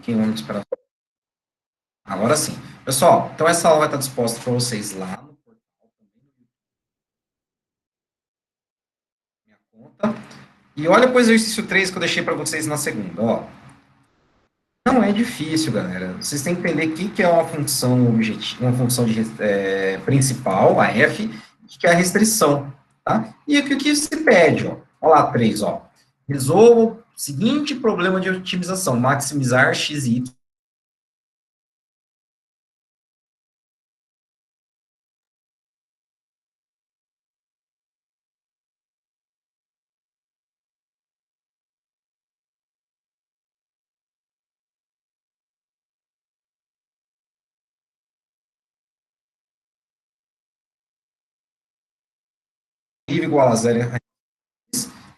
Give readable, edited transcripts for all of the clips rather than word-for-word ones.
quilômetros para... Agora sim. Pessoal, então essa aula vai estar disposta para vocês lá no portal, minha conta. E olha para o exercício 3 que eu deixei para vocês na segunda, ó. Não é difícil, galera. Vocês têm que entender o que é uma função objetiva, uma função principal, a f, e o que é a restrição, tá? E o que se pede, ó. Olha lá, 3, ó. Resolva o seguinte problema de otimização, maximizar x e y. Igual a zero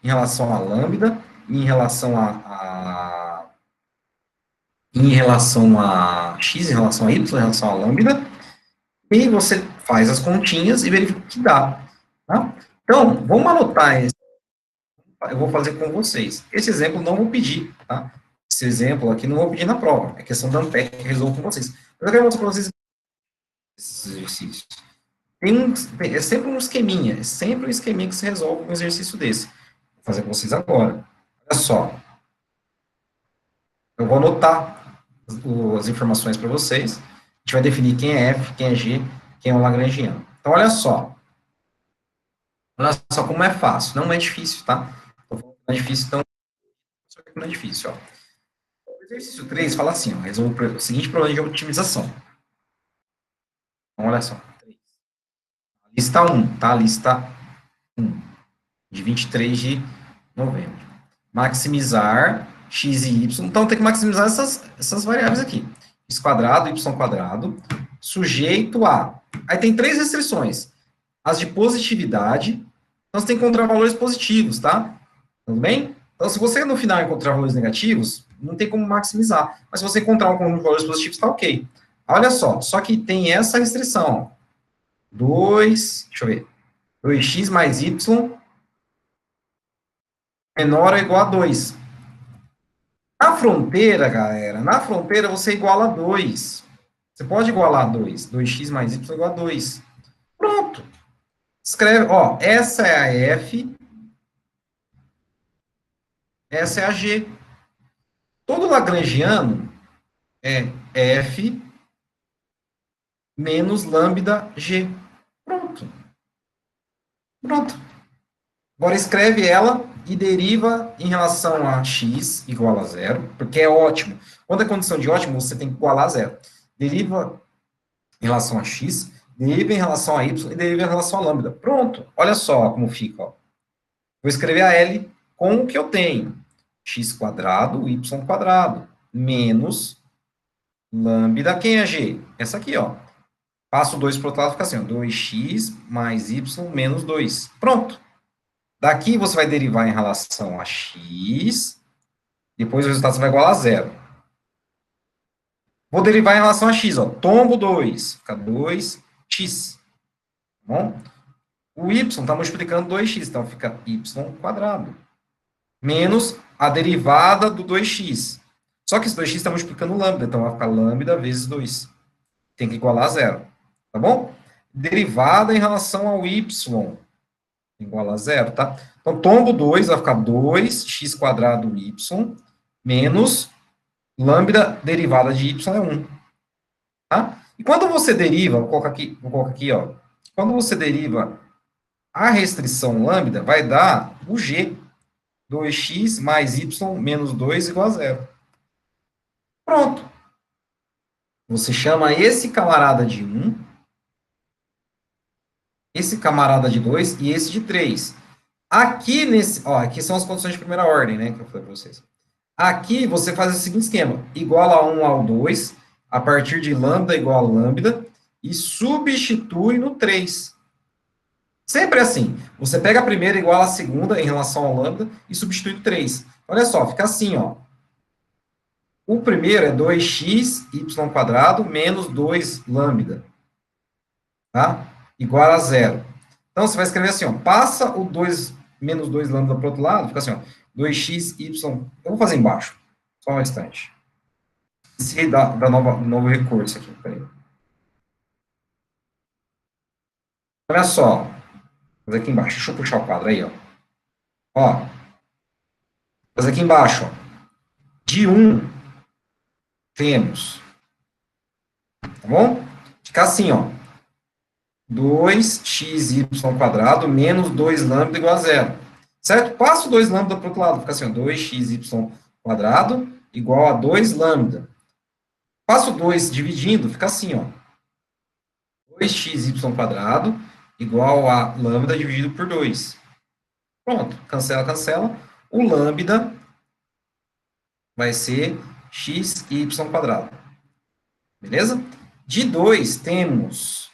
em relação a lambda, em relação em relação a x, em relação a y, em relação a lambda, e você faz as continhas e verifica o que dá. Tá? Então, vamos anotar esse. Eu vou fazer com vocês. Esse exemplo não vou pedir, tá? Esse exemplo aqui não vou pedir na prova. É questão da Ampere que resolvo com vocês. Eu quero mostrar para vocês esses exercícios. É sempre um esqueminha. É sempre um esqueminha que se resolve com um exercício desse. Vou fazer com vocês agora. Olha só. Eu vou anotar as informações para vocês. A gente vai definir quem é F, quem é G, quem é o Lagrangiano. Então, olha só. Olha só como é fácil. Não é difícil, tá? Não é difícil, então, não é difícil, ó. O exercício 3 fala assim, ó, resolve o seguinte problema de otimização. Então, olha só. Lista 1, tá? Lista 1, de 23 de novembro. Maximizar x e y. Então, tem que maximizar essas variáveis aqui. X quadrado, y quadrado, sujeito a... Aí tem 3 restrições. As de positividade. Então, você tem que encontrar valores positivos, tá? Tudo bem? Então, se você no final encontrar valores negativos, não tem como maximizar. Mas se você encontrar um conjunto de valores positivos, tá ok. Olha só que tem essa restrição. 2, deixa eu ver. 2x mais y menor ou igual a 2. Na fronteira, galera, na fronteira você iguala a 2. Você pode igualar a 2. 2x mais y igual a 2. Pronto. Escreve, ó, essa é a F, essa é a G. Todo lagrangiano é F menos lambda G. Pronto. Pronto. Agora escreve ela e deriva em relação a x igual a zero, porque é ótimo. Quando é condição de ótimo, você tem que igualar a zero. Deriva em relação a x, deriva em relação a y e deriva em relação a lambda. Pronto. Olha só como fica. Ó. Vou escrever a L com o que eu tenho. X quadrado, y quadrado, menos lambda. Quem é G? Essa aqui, ó. Passo 2 para o outro lado, fica assim, ó, 2x mais y menos 2. Pronto. Daqui você vai derivar em relação a x, depois o resultado vai igual a zero. Vou derivar em relação a x, ó, tombo 2, fica 2x. Tá bom? O y está multiplicando 2x, então fica y quadrado. Menos a derivada do 2x. Só que esse 2x está multiplicando lambda, então vai ficar lambda vezes 2. Tem que igualar a zero. Tá bom? Derivada em relação ao y igual a zero, tá? Então, tombo 2 vai ficar 2x quadrado y menos lambda derivada de y é 1. Tá? E quando você deriva, vou colocar aqui, ó. Quando você deriva a restrição lambda, vai dar o g. 2x mais y menos 2 igual a zero. Pronto. Você chama esse camarada de 1, esse camarada de 2 e esse de 3. Aqui aqui são as condições de primeira ordem, né, que eu falei para vocês. Aqui você faz o seguinte esquema: igual a 1 ao 2, a partir de lambda igual a lambda, e substitui no 3. Sempre assim. Você pega a primeira igual a segunda em relação ao lambda e substitui no 3. Olha só, fica assim, ó. O primeiro é 2x y quadrado menos 2 lambda. Tá? Igual a zero. Então, você vai escrever assim, ó. Passa o 2 menos 2 lambda para o outro lado, fica assim, ó. 2x, y... Eu vou fazer embaixo. Só um instante. Se dá novo recurso aqui. Peraí. Olha só. Vou fazer aqui embaixo. Deixa eu puxar o quadro aí, ó. Ó. Vou fazer aqui embaixo, ó. De 1, temos. Tá bom? Fica assim, ó. 2xy² menos 2 lambda igual a zero. Certo? Passa o 2 lambda para o outro lado. Fica assim, ó. 2xy² igual a 2 lambda. Passa o 2 dividindo, fica assim, ó. 2xy² igual a lambda dividido por 2. Pronto, cancela, cancela. O lambda vai ser xy². Beleza? De 2 temos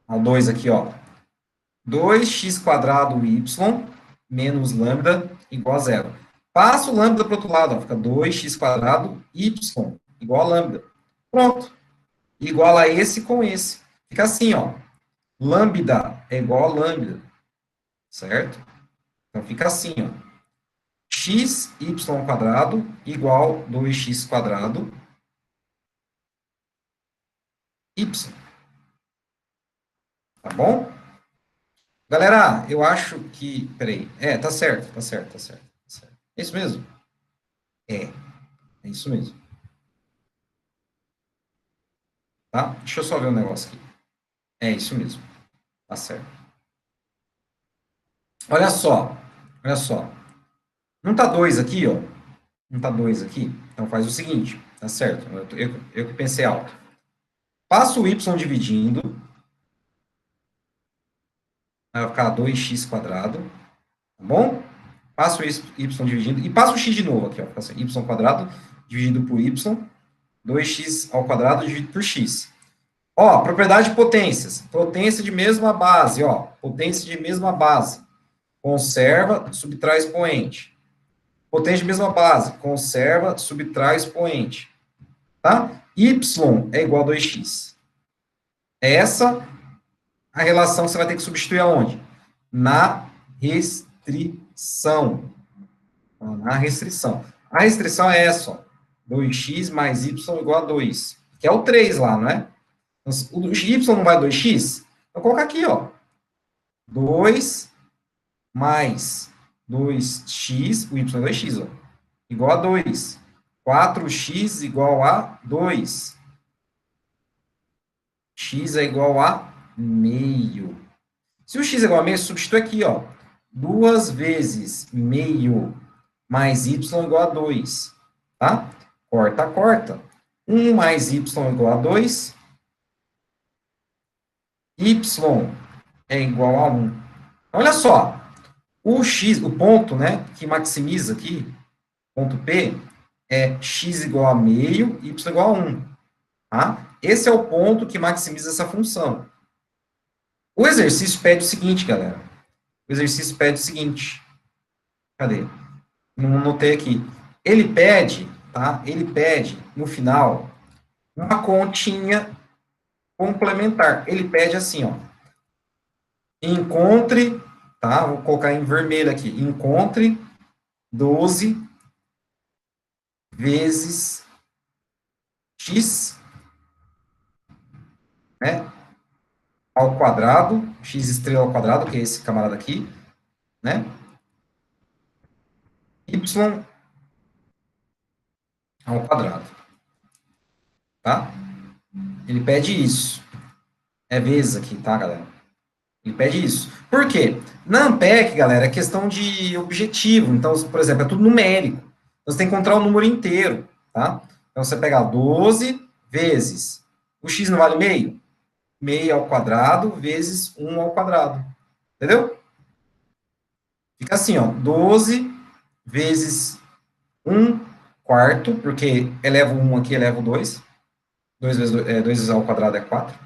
ó, 2 aqui, ó. 2x² y menos lambda igual a zero. Passa o lambda para o outro lado, ó, fica 2x² y igual a lambda. Pronto. Igual a esse com esse. Fica assim, ó. Lambda é igual a lambda. Certo? Então fica assim, ó. Xy² igual 2x² y. Tá bom? Galera, eu acho que. Peraí. Tá certo, tá certo, tá certo. Tá certo. É isso mesmo? É isso mesmo. Tá? Deixa eu só ver um negócio aqui. É isso mesmo. Tá certo. Olha só. Olha só. Não tá 2 aqui, ó. Não tá 2 aqui? Então faz o seguinte. Tá certo. Eu que pensei alto. Passa o y dividindo. Vai ficar 2x². Tá bom? Passa o y dividindo. E passa o x de novo aqui, ó. Fica assim, y² dividido por y. 2x² dividido por x. Ó, propriedade de potências. Potência de mesma base, ó. Potência de mesma base. Conserva, subtrai expoente. Potência de mesma base. Conserva, subtrai expoente. Tá? Y é igual a 2x. Essa a relação que você vai ter que substituir aonde? Na restrição. Na restrição. A restrição é essa, ó. 2x mais y igual a 2. Que é o 3 lá, não é? Então, o y não vai 2x? Vou colocar aqui, ó. 2 mais 2x, o y é 2x, ó, igual a 2. 4x igual a 2. X é igual a meio. Se o x é igual a meio, substitui aqui, ó. 2 vezes meio mais y igual a 2. Tá? Corta, corta. 1 mais y igual a 2. Y é igual a 1. Olha só. O x, o ponto, né, que maximiza aqui, ponto P, é x igual a meio, y igual a 1. Tá? Esse é o ponto que maximiza essa função. O exercício pede o seguinte, galera. O exercício pede o seguinte. Cadê? Não notei aqui. Ele pede, tá? Ele pede, no final, uma continha complementar. Ele pede assim, ó. Encontre, tá? Vou colocar em vermelho aqui. Encontre 12 vezes x, né? Ao quadrado, x' ao quadrado, que é esse camarada aqui, né? Y ao quadrado, tá? Ele pede isso. É vezes aqui, tá, galera? Ele pede isso. Por quê? Na Ampec, galera, é questão de objetivo. Então, por exemplo, é tudo numérico. Então, você tem que encontrar o número inteiro, tá? Então, você pega 12 vezes. O x não vale meio? Meio ao quadrado vezes 1 ao quadrado. Entendeu? Fica assim, ó. 12 vezes 1 quarto, porque eleva o 1 aqui, eleva o 2. 2 vezes, 2 vezes ao quadrado é 4.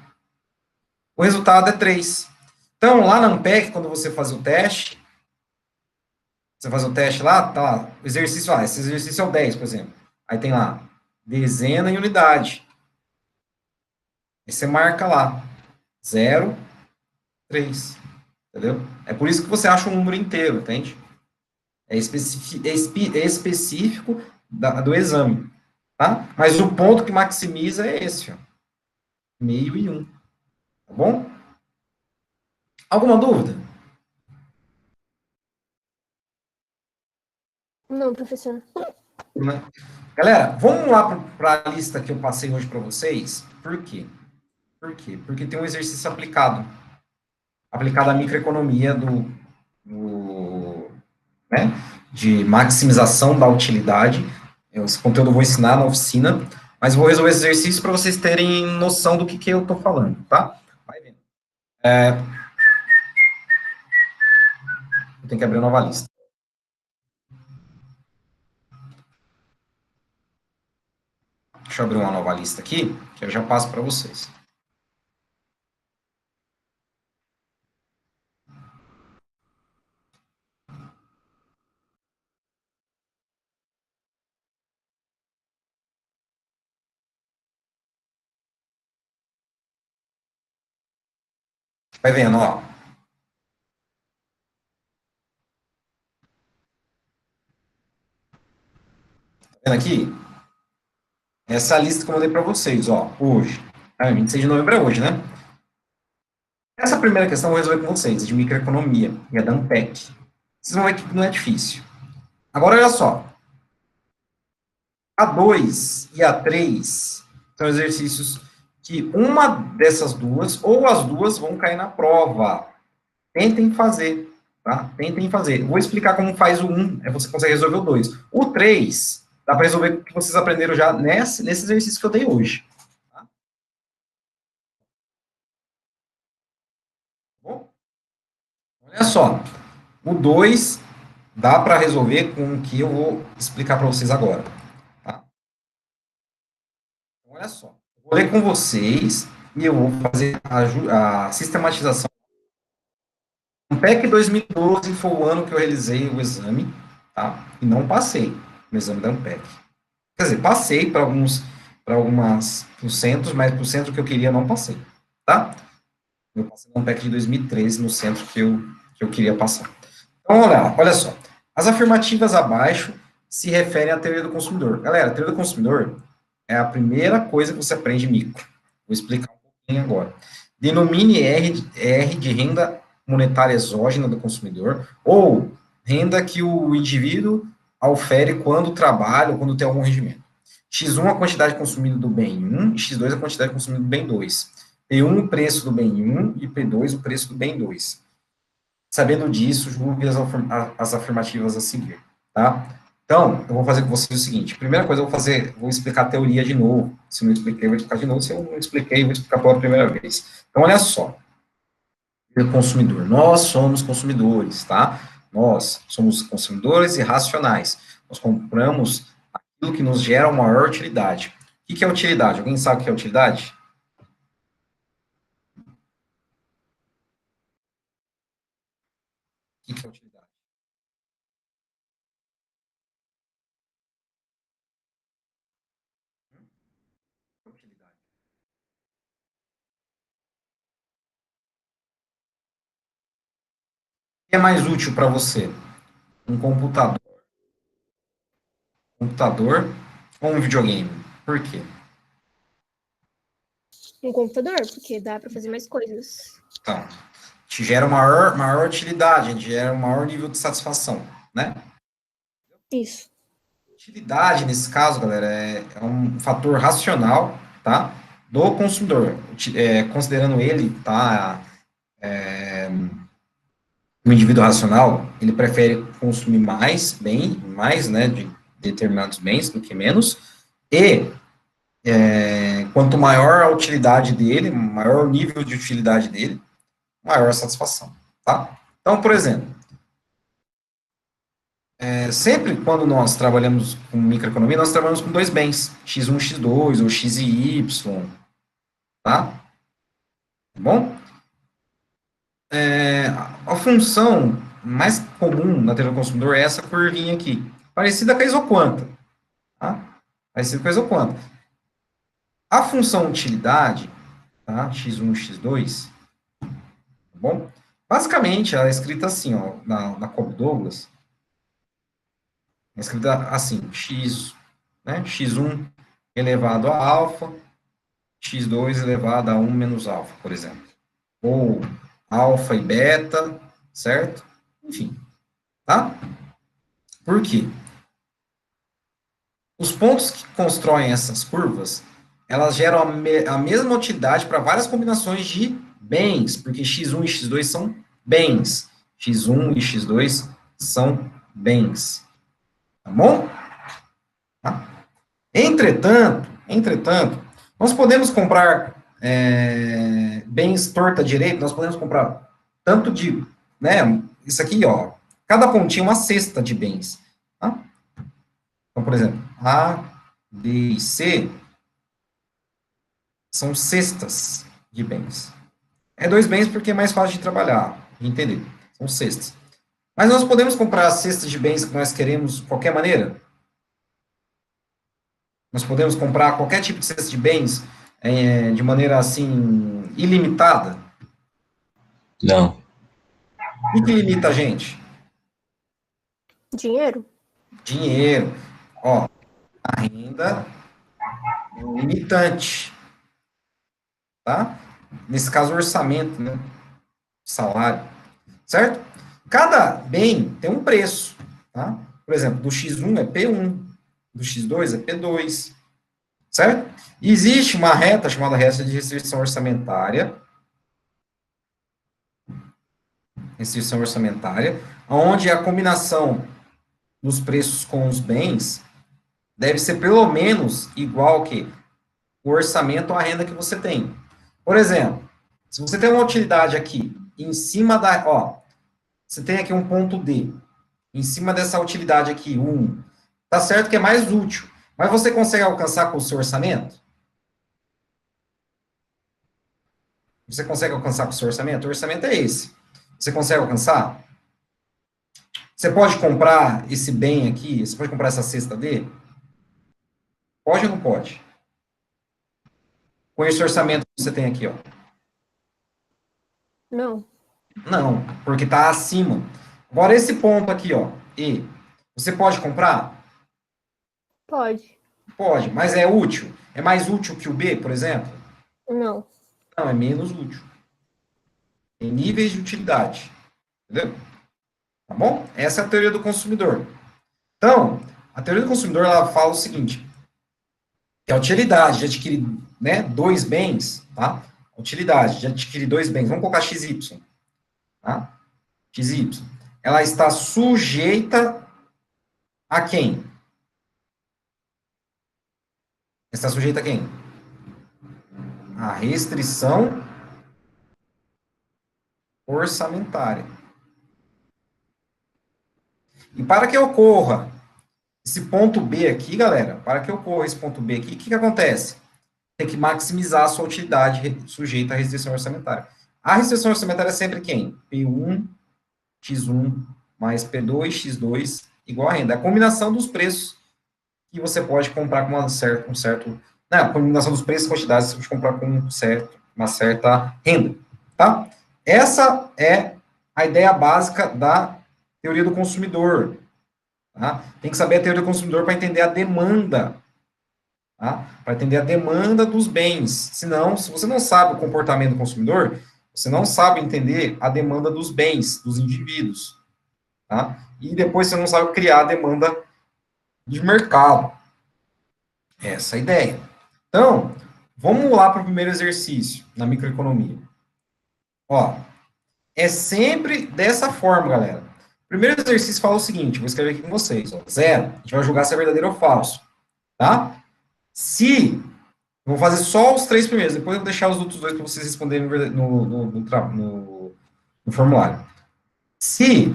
O resultado é 3. Então, lá na Ampec, quando você faz o teste, você faz o teste lá, tá lá, o exercício, esse exercício é o 10, por exemplo. Aí tem lá, dezena e unidade. Aí você marca lá, 0, 3. Entendeu? É por isso que você acha um número inteiro, entende? é específico do exame, tá? Mas o ponto que maximiza é esse, ó, meio e 1, tá bom? Alguma dúvida? Não, professor. Né? Galera, vamos lá para a lista que eu passei hoje para vocês. Por quê? Por quê? Porque tem um exercício aplicado à microeconomia né, de maximização da utilidade. Esse conteúdo eu vou ensinar na oficina, mas vou resolver esse exercício para vocês terem noção do que eu estou falando, tá? Vai vendo. Eu tenho que abrir uma nova lista. Deixa eu abrir uma nova lista aqui, que eu já passo para vocês. Vai vendo, ó. Tá vendo aqui? Essa é a lista que eu mandei para vocês, ó, hoje. 26 de novembro é hoje, né? Essa primeira questão eu vou resolver com vocês, de microeconomia, e é da Ampec. Vocês vão ver que não é difícil. Agora, olha só. A 2 e a 3 são exercícios que uma dessas duas, ou as duas, vão cair na prova. Tentem fazer, tá? Tentem fazer. Vou explicar como faz o 1, você consegue resolver o 2. O 3, dá para resolver o que vocês aprenderam já nesse exercício que eu dei hoje. Tá? Bom, olha só. O 2 dá para resolver com o que eu vou explicar para vocês agora. Tá? Então, olha só. Vou ler com vocês e eu vou fazer a sistematização. O PEC 2012 foi o ano que eu realizei o exame, tá? E não passei no exame da Ampec. Quer dizer, passei para algumas por centros, mas para o centro que eu queria não passei, tá? Eu passei no Ampec de 2013 no centro que eu queria passar. Então, olha só. As afirmativas abaixo se referem à teoria do consumidor. Galera, a teoria do consumidor é a primeira coisa que você aprende em micro. Vou explicar um pouquinho agora. Denomine R de renda monetária exógena do consumidor, ou renda que o indivíduo aufere quando trabalha ou quando tem algum rendimento. X1 a quantidade consumida do bem 1, e X2 a quantidade consumida do bem 2. P1 o preço do bem 1 e P2 o preço do bem 2. Sabendo disso, julgue as afirmativas a seguir, tá? Então, eu vou fazer com vocês o seguinte. Primeira coisa, vou explicar a teoria de novo. Se não expliquei, eu vou explicar de novo. Se eu não expliquei, eu vou explicar pela primeira vez. Então, olha só. Consumidor. Nós somos consumidores, tá? Nós somos consumidores irracionais. Nós compramos aquilo que nos gera uma maior utilidade. O que é utilidade? Alguém sabe o que é utilidade? O que é utilidade? Utilidade. O que é mais útil para você? Um computador ou um videogame? Por quê? Um computador, porque dá para fazer mais coisas. Então, te gera maior utilidade, te gera um maior nível de satisfação, né? Isso. Utilidade, nesse caso, galera, é um fator racional, tá? Do consumidor, considerando ele, tá? Um indivíduo racional, ele prefere consumir mais, né, de determinados bens do que menos, e quanto maior a utilidade dele, maior o nível de utilidade dele, maior a satisfação, tá? Então, por exemplo, sempre quando nós trabalhamos com microeconomia, nós trabalhamos com dois bens, X1, X2, ou X e Y, tá? Tá bom? A função mais comum na teoria do consumidor é essa curvinha aqui, parecida com a isoquanta, tá? Parecida com a isoquanta. A função utilidade, tá? X1, X2, tá bom? Basicamente, ela é escrita assim, ó, na Cobb Douglas, É escrita assim, x, né, x1 elevado a alfa, x2 elevado a 1 menos alfa, por exemplo. Ou alfa e beta, certo? Enfim, tá? Por quê? Os pontos que constroem essas curvas, elas geram a mesma utilidade para várias combinações de bens, porque x1 e x2 são bens. x1 e x2 são bens. Tá bom? Tá? Entretanto, nós podemos comprar bens torta direita, nós podemos comprar tanto de, né, isso aqui, ó, cada pontinho é uma cesta de bens, tá? Então, por exemplo, A, B e C são cestas de bens. É dois bens porque é mais fácil de trabalhar, de entender, são cestas. Mas nós podemos comprar as cestas de bens que nós queremos de qualquer maneira? Nós podemos comprar qualquer tipo de cesta de bens de maneira, assim, ilimitada? Não. O que limita a gente? Dinheiro? Dinheiro. Ó, a renda é um limitante, tá? Nesse caso, o orçamento, né? Salário, certo? Cada bem tem um preço, tá? Por exemplo, do X1 é P1, do X2 é P2, certo? E existe uma reta chamada reta de restrição orçamentária, onde a combinação dos preços com os bens deve ser pelo menos igual que o orçamento ou a renda que você tem. Por exemplo, se você tem uma utilidade aqui, em cima da, ó, você tem aqui um ponto D, em cima dessa utilidade aqui, 1, tá certo que é mais útil, mas você consegue alcançar com o seu orçamento? Você consegue alcançar com o seu orçamento? O orçamento é esse. Você consegue alcançar? Você pode comprar esse bem aqui, você pode comprar essa cesta D? Pode ou não pode? Com esse orçamento que você tem aqui, ó. Não. Não, porque está acima. Agora, esse ponto aqui, ó, E, você pode comprar? Pode. Pode, mas é útil? É mais útil que o B, por exemplo? Não. Não, é menos útil. Tem níveis de utilidade. Entendeu? Tá bom? Essa é a teoria do consumidor. Então, a teoria do consumidor, ela fala o seguinte, que a utilidade de adquirir, né, dois bens, tá? A utilidade de adquirir dois bens, vamos colocar XY, tá? XY. Ela está sujeita a quem? Está sujeita a quem? A restrição orçamentária. E para que ocorra esse ponto B aqui, galera, para que ocorra esse ponto B aqui, o que, que acontece? Tem que maximizar a sua utilidade sujeita à restrição orçamentária. A restrição orçamentária é sempre quem? P1, X1 mais P2, X2 igual a renda. É a combinação dos preços que você pode comprar com um certo não, a combinação dos preços e quantidades você pode comprar com uma certa renda, tá? Essa é a ideia básica da teoria do consumidor, tá? Tem que saber a teoria do consumidor para entender a demanda, tá? Para entender a demanda dos bens. Senão, se você não sabe o comportamento do consumidor, você não sabe entender a demanda dos bens, dos indivíduos, tá? E depois você não sabe criar a demanda de mercado. Essa é a ideia. Então, vamos lá para o primeiro exercício na microeconomia. Ó, é sempre dessa forma, galera. O primeiro exercício fala o seguinte, vou escrever aqui com vocês, ó, 0, a gente vai julgar se é verdadeiro ou falso, tá? Se, eu vou fazer só os três primeiros, depois eu vou deixar os outros dois para vocês responderem no formulário. Se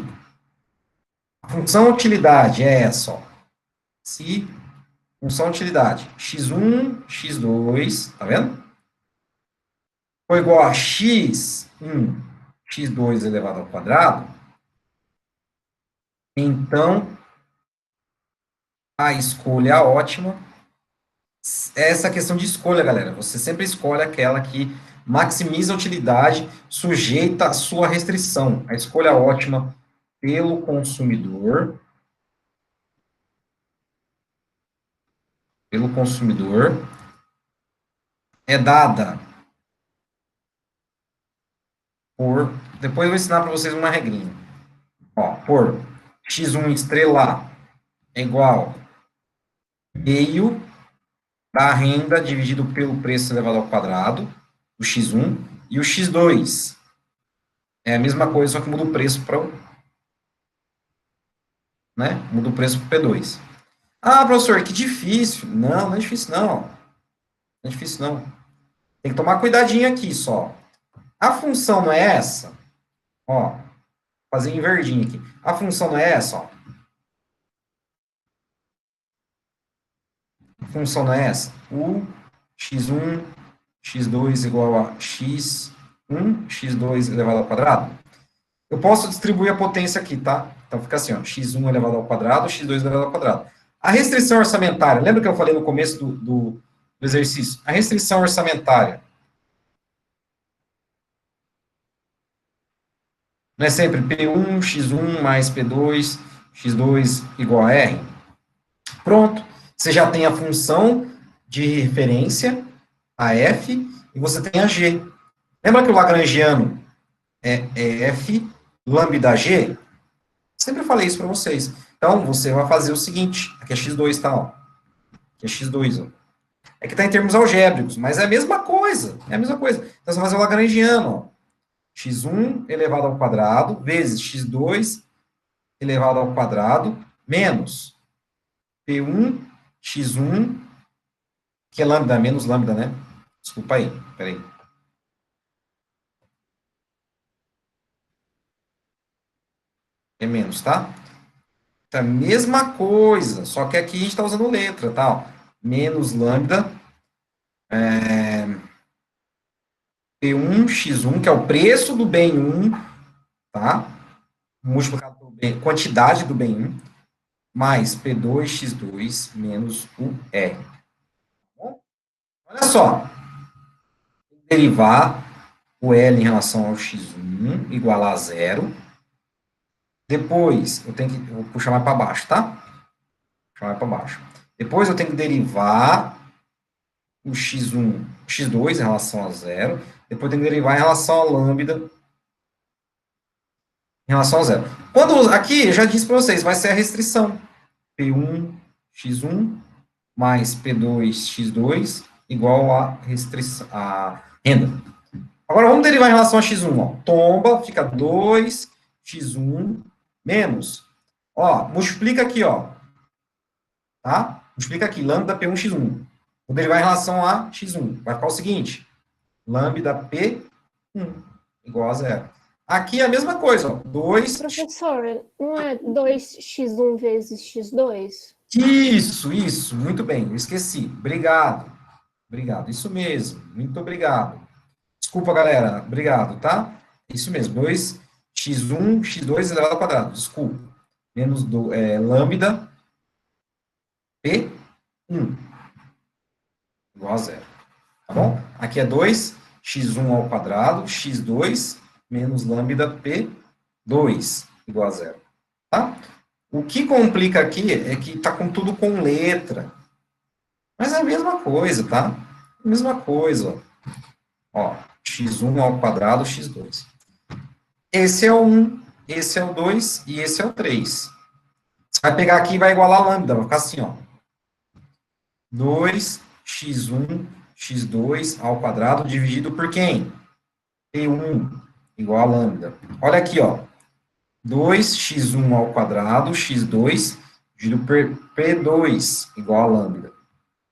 a função utilidade é essa, ó, se função utilidade x1, x2, tá vendo? For igual a x1, x2 elevado ao quadrado, então a escolha ótima é essa questão de escolha, galera. Você sempre escolhe aquela que maximiza a utilidade sujeita à sua restrição. A escolha ótima pelo consumidor pelo consumidor é dada por... Depois eu vou ensinar para vocês uma regrinha. Ó, por x1 estrela é igual meio da renda dividido pelo preço elevado ao quadrado, o x1, e o x2 é a mesma coisa, só que muda o preço para o, né? Muda o preço para o P2. Ah, professor, que difícil. Não, não é difícil, não. Não é difícil, não. Tem que tomar cuidadinho aqui só. A função não é essa? Ó, fazer em verdinho aqui. A função não é essa, ó. A função não é essa. O x1, x2 igual a x1, x2 elevado ao quadrado. Eu posso distribuir a potência aqui, tá? Então fica assim, ó, x1 elevado ao quadrado, x2 elevado ao quadrado. A restrição orçamentária, lembra que eu falei no começo do exercício? A restrição orçamentária não é sempre P1, X1 mais P2, X2 igual a R? Pronto. Você já tem a função de referência, a F, e você tem a G. Lembra que o lagrangiano é F lambda G? Sempre falei isso para vocês. Então, você vai fazer o seguinte, aqui é X2, tá? Ó. Aqui é X2, ó. É que está em termos algébricos, mas é a mesma coisa. É a mesma coisa. Então, você vai fazer o lagrangiano, ó. X1 elevado ao quadrado, vezes X2 elevado ao quadrado, menos P1 X1, que é lambda, menos lambda, né? Desculpa aí, peraí. É menos, tá? É a mesma coisa, só que aqui a gente está usando letra, tá? Ó. Menos lambda, P1 X1, que é o preço do bem 1, tá? Multiplicado pelo bem, quantidade do bem 1, mais P2X2 menos o R. Bom, olha só. Derivar o L em relação ao X1 igual a zero. Depois, eu tenho que... Vou puxar mais para baixo, tá? Puxar mais para baixo. Depois, eu tenho que derivar o X1, X2 em relação a zero. Depois, eu tenho que derivar em relação a lambda em relação a zero. Quando, aqui, eu já disse para vocês, vai ser a restrição. P1, X1 mais P2, X2 igual a restrição, a renda. Agora, vamos derivar em relação a x1. Ó. Tomba, fica 2x1 menos. Ó, multiplica aqui, ó. Tá? Multiplica aqui, lambda P1x1. Vou derivar em relação a x1. Vai ficar o seguinte. Lambda P1 igual a zero. Aqui é a mesma coisa, ó. 2... Professor, não é 2x1 vezes x2? Isso, muito bem, eu esqueci. Obrigado. Obrigado, isso mesmo. Muito obrigado. Desculpa, galera. Obrigado, tá? Isso mesmo. 2x1, x2 elevado ao quadrado. Desculpa. Menos lambda P1 igual a zero. Tá bom? Aqui é 2x1 ao quadrado, x2 menos lambda P2 igual a zero. Tá? O que complica aqui é que tá com tudo com letra. Mas é a mesma coisa, tá? A mesma coisa, ó. X1 ao quadrado, x2. Esse é o 1, esse é o 2 e esse é o 3. Você vai pegar aqui e vai igualar a lambda, vai ficar assim, ó. 2x1, x2 ao quadrado dividido por quem? P1 igual a lambda. Olha aqui, ó. 2x1 ao quadrado, x2 dividido por P2 igual a lambda.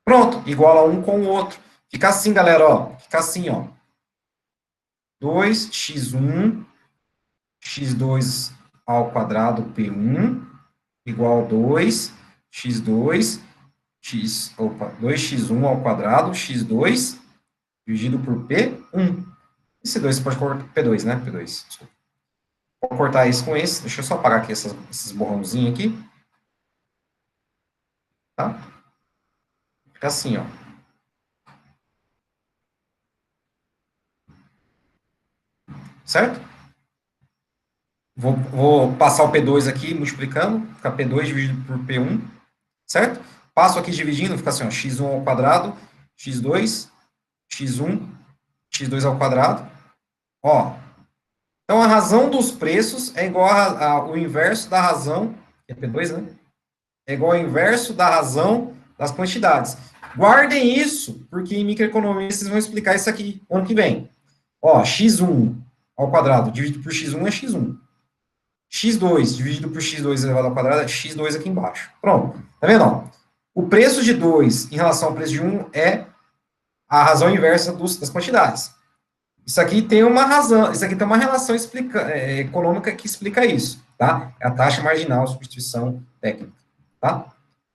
Pronto, iguala um com o outro. Fica assim, galera, ó. Fica assim, ó. 2x1, x2 ao quadrado P1 igual a 2x2, 2x1 ao quadrado, x2 dividido por P1. Esse 2 você pode cortar, P2, né? P2, desculpa. Vou cortar isso com esse. Deixa eu só apagar aqui esses borrãozinhos aqui. Tá? Fica assim, ó. Certo? Vou passar o P2 aqui, multiplicando, fica P2 dividido por P1, certo? passo aqui dividindo, fica assim, ó, x1 ao quadrado, x2, x1, x2 ao quadrado. Ó, então a razão dos preços é igual ao inverso da razão, que é P2, né? É igual ao inverso da razão das quantidades. Guardem isso, porque em microeconomia vocês vão explicar isso aqui ano que vem. Ó, x1 ao quadrado dividido por x1 é x1. x2 dividido por x2 elevado ao quadrado é x2 aqui embaixo. Pronto. Tá vendo? Ó? O preço de 2 em relação ao preço de 1 é a razão inversa das quantidades. Isso aqui tem uma razão, isso aqui tem uma relação econômica que explica isso, tá? É a taxa marginal de substituição técnica, tá?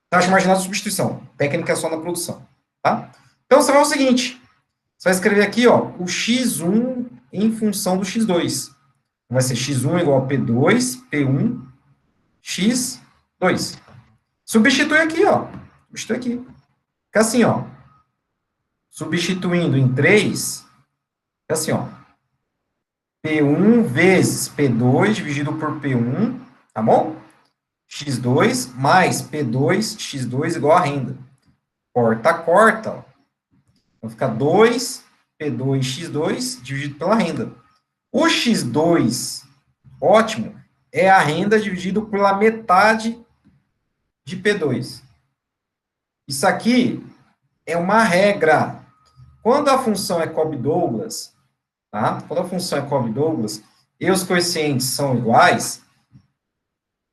Taxa marginal de substituição, técnica é só na produção, tá? Então, você vai o seguinte, você vai escrever aqui, ó, o x1 em função do x2. Vai ser x1 igual a P2, P1, x2. Substitui aqui, ó. Substitui aqui. Fica assim, ó. Substituindo em 3, fica assim, ó. P1 vezes P2 dividido por P1, tá bom? X2 mais P2, X2 igual a renda. Corta, corta, ó. Então fica 2, P2, X2 dividido pela renda. O X2, ótimo, é a renda dividido pela metade de P2. Isso aqui é uma regra. Quando a função é Cobb-Douglas, tá? Quando a função é Cobb-Douglas e os coeficientes são iguais,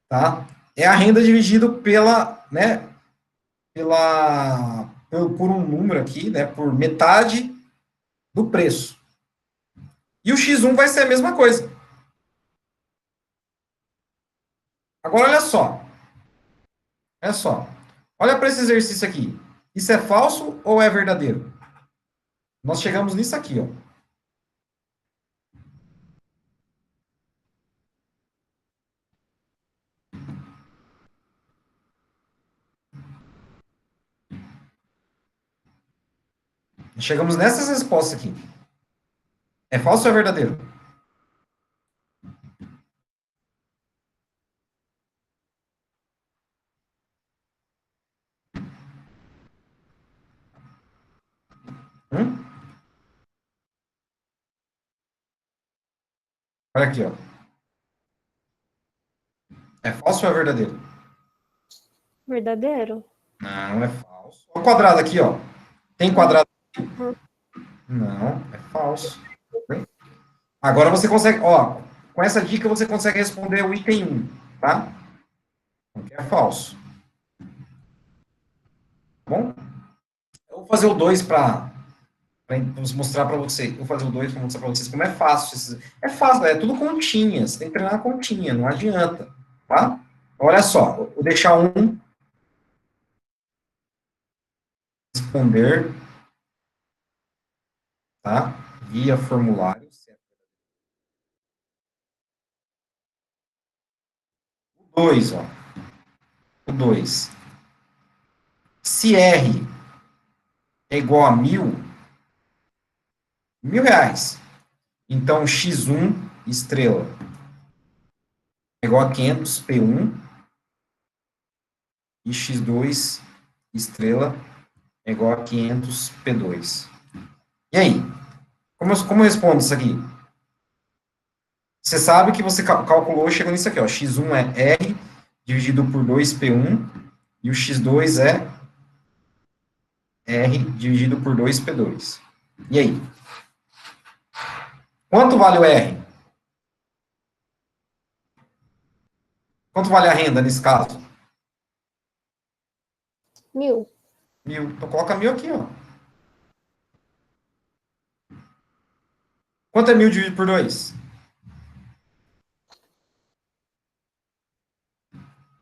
tá? É a renda dividido pela, né, por um número aqui, né, por metade do preço. E o x1 vai ser a mesma coisa. Agora, olha só. Olha só. Olha para esse exercício aqui. Isso é falso ou é verdadeiro? Nós chegamos nisso aqui, ó. Chegamos nessas respostas aqui. É falso ou é verdadeiro? Hum? Olha aqui, ó. É falso ou é verdadeiro? Verdadeiro? Não, é falso. Olha o quadrado aqui, ó. Tem quadrado aqui? Uhum. Não, é falso. Agora você consegue, ó, com essa dica você consegue responder o item 1, tá? Que é falso. Tá bom? Eu vou fazer o 2 para mostrar para vocês. Vou fazer o 2 para mostrar para vocês como é fácil. É fácil, é tudo continha. Você tem que treinar a continha, não adianta. Tá? Olha só, vou deixar um responder, tá? Via formulário. O 2, ó. O 2. Se R é igual a 1.000 reais. Então, x1 estrela é igual a 500 P1 e x2 estrela é igual a 500 P2. E aí? Como eu respondo isso aqui? Você sabe que você calculou, chegou nisso aqui, ó. X1 é R dividido por 2P1 e o X2 é R dividido por 2P2. E aí? Quanto vale o R? Quanto vale a renda nesse caso? 1.000. 1.000. Então coloca 1.000 aqui, ó. Quanto é 1.000 dividido por 2?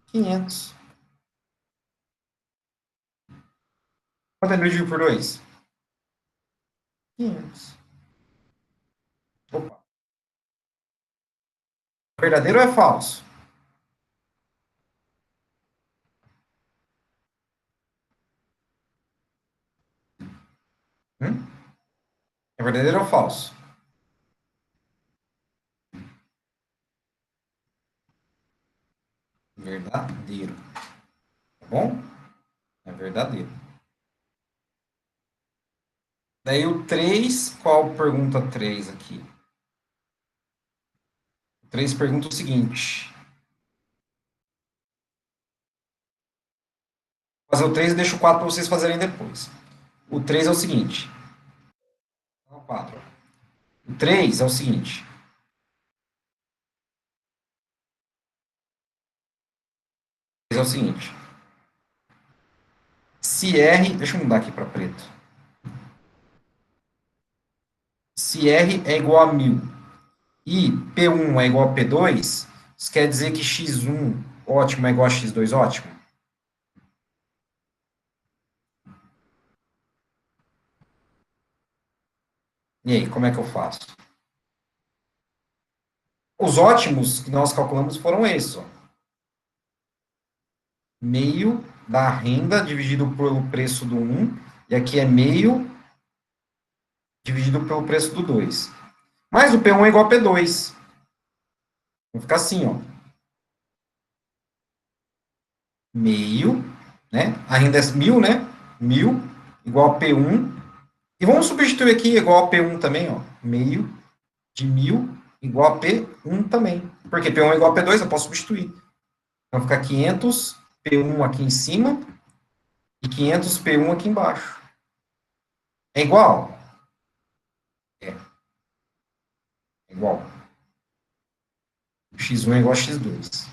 500. Quanto é 1.000 dividido por 2? 500. Opa. Verdadeiro ou é falso? É verdadeiro ou falso? Verdadeiro. Tá bom? É verdadeiro. Daí o 3, qual pergunta 3 aqui? O 3 pergunta o seguinte. Vou fazer o 3 e deixo o 4 para vocês fazerem depois. O 3 é o seguinte. O 4. O 3 é o seguinte. O 3 é o seguinte. Se R, deixa eu mudar aqui para preto. Se R é igual a 1000 e P1 é igual a P2, isso quer dizer que X1 ótimo é igual a X2 ótimo? E aí, como é que eu faço? Os ótimos que nós calculamos foram esses, ó. Meio da renda dividido pelo preço do 1, e aqui é meio dividido pelo preço do 2. Mas o P1 é igual a P2. Vai ficar assim, ó. Meio, né? A renda é 1000, né? 1000 igual a P1. E vamos substituir aqui igual a P1 também, ó. Meio de 1000 igual a P1 também. Porque P1 é igual a P2, eu posso substituir. Então, fica 500 P1 aqui em cima e 500 P1 aqui embaixo. É igual? É. É igual. X1 é igual a X2.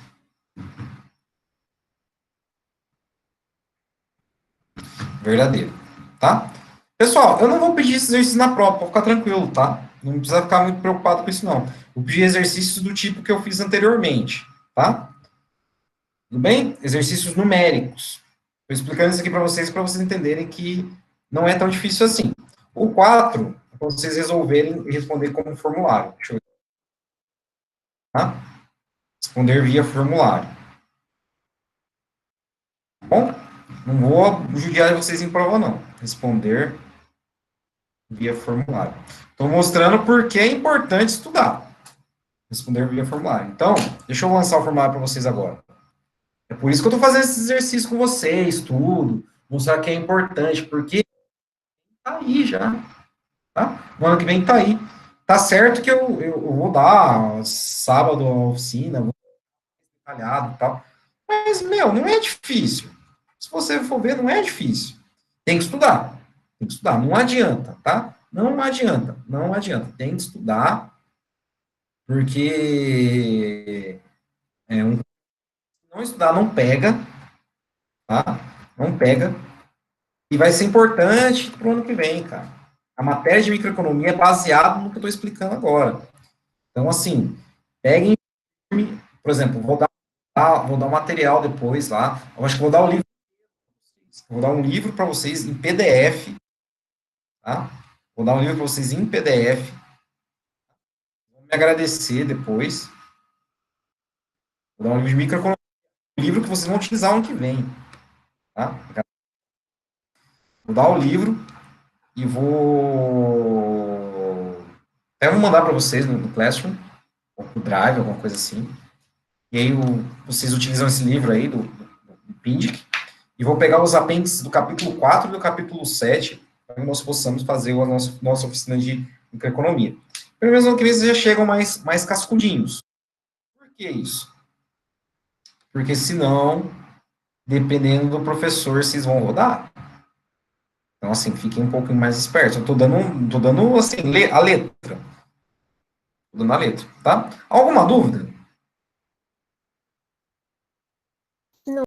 Verdadeiro. Tá? Pessoal, eu não vou pedir esse exercício na prova, para ficar tranquilo, tá? Não precisa ficar muito preocupado com isso, não. Vou pedir exercícios do tipo que eu fiz anteriormente, tá? Tudo bem? Exercícios numéricos. Estou explicando isso aqui para vocês entenderem que não é tão difícil assim. O 4, para vocês resolverem responder como formulário. Deixa eu ver. Tá? Responder via formulário. Tá bom? Não vou judiar vocês em prova, não. Responder via formulário. Estou mostrando por que é importante estudar. Responder via formulário. Então, deixa eu lançar o formulário para vocês agora. É por isso que eu estou fazendo esse exercício com vocês, tudo. Mostrar que é importante, porque tá aí já. Tá? O ano que vem tá aí. Tá certo que eu vou dar sábado a oficina, vou detalhado e tal. Mas, meu, não é difícil. Se você for ver, não é difícil. Tem que estudar. Tem que estudar. Não adianta, tá? Não adianta. Não adianta. Tem que estudar, porque não estudar não pega, tá? Não pega. E vai ser importante para o ano que vem, cara. A matéria de microeconomia é baseada no que eu estou explicando agora. Então, assim, peguem, por exemplo, vou dar um material depois lá. Eu acho que vou dar o livro. Vou dar um livro para vocês em PDF, tá? Vou dar um livro para vocês em PDF. Vou me agradecer depois. Vou dar um livro de microeconomia, um livro que vocês vão utilizar ano que vem, tá? Vou dar o livro e vou até vou mandar para vocês no Classroom, ou no Drive, alguma coisa assim. E aí vocês utilizam esse livro aí do Pindic, e vou pegar os apêndices do capítulo 4 e do capítulo 7, para que nós possamos fazer a nossa oficina de microeconomia. Pelo menos ano que vem vocês já chegam mais cascudinhos. Por que isso? Porque senão, dependendo do professor, vocês vão rodar. Então, assim, fiquem um pouco mais espertos. Eu tô dando assim, a letra. Tô dando a letra, tá? Alguma dúvida?